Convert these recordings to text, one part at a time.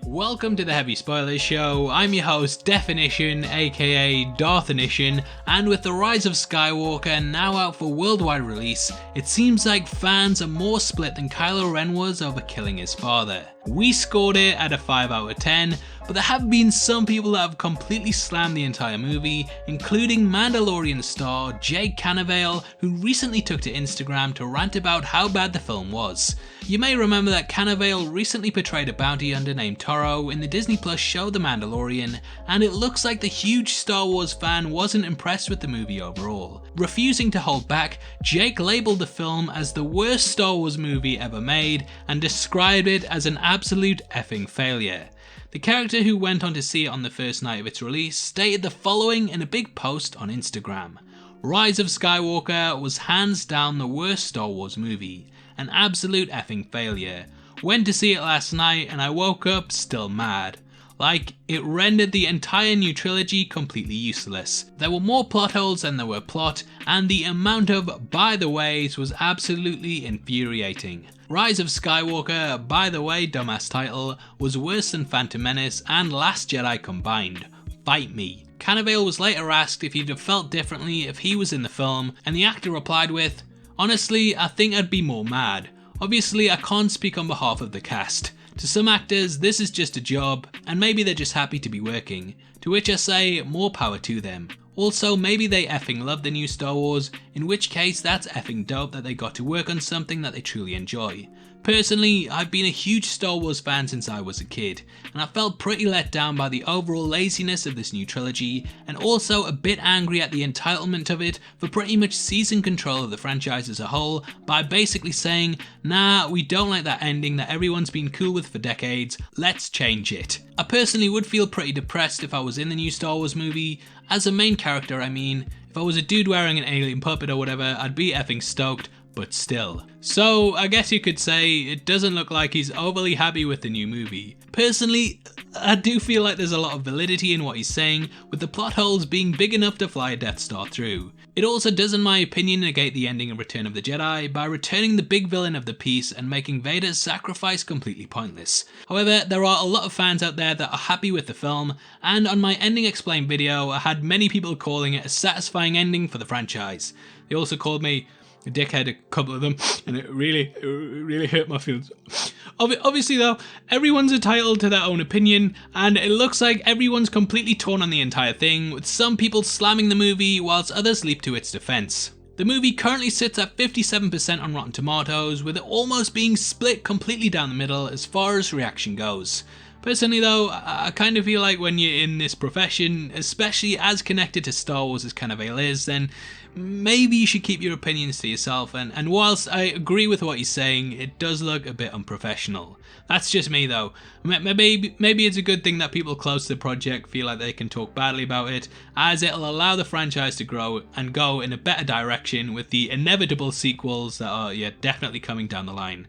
Welcome to the Heavy Spoilers Show. I'm your host, Deffinition, aka Darthinition, and with the Rise of Skywalker now out for worldwide release, it seems like fans are more split than Kylo Ren was over killing his father. We scored it at a 5 out of 10, but there have been some people that have completely slammed the entire movie, including Mandalorian star Jake Cannavale, who recently took to Instagram to rant about how bad the film was. You may remember that Cannavale recently portrayed a bounty hunter named Toro in the Disney Plus show The Mandalorian, and it looks like the huge Star Wars fan wasn't impressed with the movie overall. Refusing to hold back, Jake labelled the film as the worst Star Wars movie ever made and described it as an absolute effing failure. The character, who went on to see it on the first night of its release, stated the following in a big post on Instagram: "Rise of Skywalker was hands down the worst Star Wars movie. An absolute effing failure. Went to see it last night and I woke up still mad. Like, it rendered the entire new trilogy completely useless. There were more plot holes than there were plot, and the amount of by the ways was absolutely infuriating. Rise of Skywalker, by the way, dumbass title, was worse than Phantom Menace and Last Jedi combined. Fight me." Cannavale was later asked if he'd have felt differently if he was in the film, and the actor replied with, "Honestly, I think I'd be more mad. Obviously, I can't speak on behalf of the cast. To some actors, this is just a job, and maybe they're just happy to be working. To which I say, more power to them. Also, maybe they effing love the new Star Wars, in which case that's effing dope that they got to work on something that they truly enjoy. Personally, I've been a huge Star Wars fan since I was a kid, and I felt pretty let down by the overall laziness of this new trilogy, and also a bit angry at the entitlement of it for pretty much seizing control of the franchise as a whole by basically saying, nah, we don't like that ending that everyone's been cool with for decades, let's change it. I personally would feel pretty depressed if I was in the new Star Wars movie. As a main character, I mean, if I was a dude wearing an alien puppet or whatever, I'd be effing stoked, but still. So I guess you could say it doesn't look like he's overly happy with the new movie. Personally, I do feel like there's a lot of validity in what he's saying, with the plot holes being big enough to fly a Death Star through. It also does, in my opinion, negate the ending of Return of the Jedi by returning the big villain of the piece and making Vader's sacrifice completely pointless. However, there are a lot of fans out there that are happy with the film, and on my Ending Explained video I had many people calling it a satisfying ending for the franchise. They also called me a dickhead, a couple of them, and it really hurt my feelings. Obviously though, everyone's entitled to their own opinion, and it looks like everyone's completely torn on the entire thing, with some people slamming the movie whilst others leap to its defense. The movie currently sits at 57% on Rotten Tomatoes, with it almost being split completely down the middle as far as reaction goes. Personally though, I kind of feel like when you're in this profession, especially as connected to Star Wars as Cannavale is, then maybe you should keep your opinions to yourself, and whilst I agree with what he's saying, it does look a bit unprofessional. That's just me though. Maybe it's a good thing that people close to the project feel like they can talk badly about it, as it'll allow the franchise to grow and go in a better direction with the inevitable sequels that are definitely coming down the line.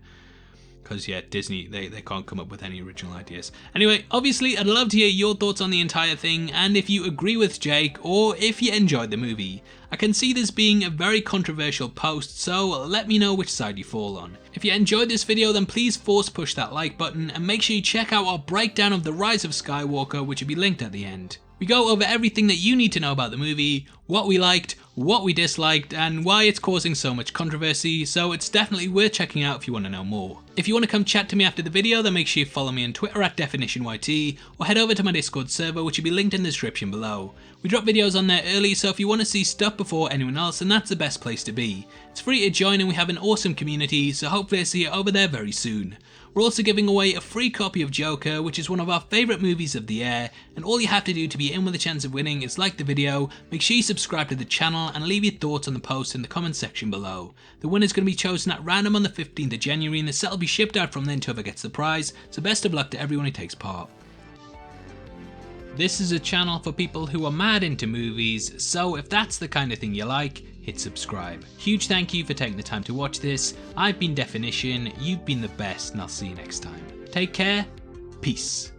Because Disney, they can't come up with any original ideas. Anyway, obviously I'd love to hear your thoughts on the entire thing, and if you agree with Jake, or if you enjoyed the movie. I can see this being a very controversial post, so let me know which side you fall on. If you enjoyed this video, then please force push that like button, and make sure you check out our breakdown of The Rise of Skywalker, which will be linked at the end. We go over everything that you need to know about the movie, what we liked, what we disliked, and why it's causing so much controversy, so it's definitely worth checking out if you want to know more. If you want to come chat to me after the video, then make sure you follow me on Twitter at DeffinitionYT, or head over to my Discord server, which will be linked in the description below. We drop videos on there early, so if you want to see stuff before anyone else, then that's the best place to be. It's free to join and we have an awesome community, so hopefully I'll see you over there very soon. We're also giving away a free copy of Joker, which is one of our favourite movies of the year, and all you have to do to be in with a chance of winning is like the video, make sure you subscribe to the channel, and leave your thoughts on the post in the comment section below. The winner is going to be chosen at random on the 15th of January, and the set will be shipped out from then to whoever gets the prize, so best of luck to everyone who takes part. This is a channel for people who are mad into movies, so if that's the kind of thing you like, hit subscribe. Huge thank you for taking the time to watch this. I've been Deffinition, you've been the best, and I'll see you next time. Take care, peace.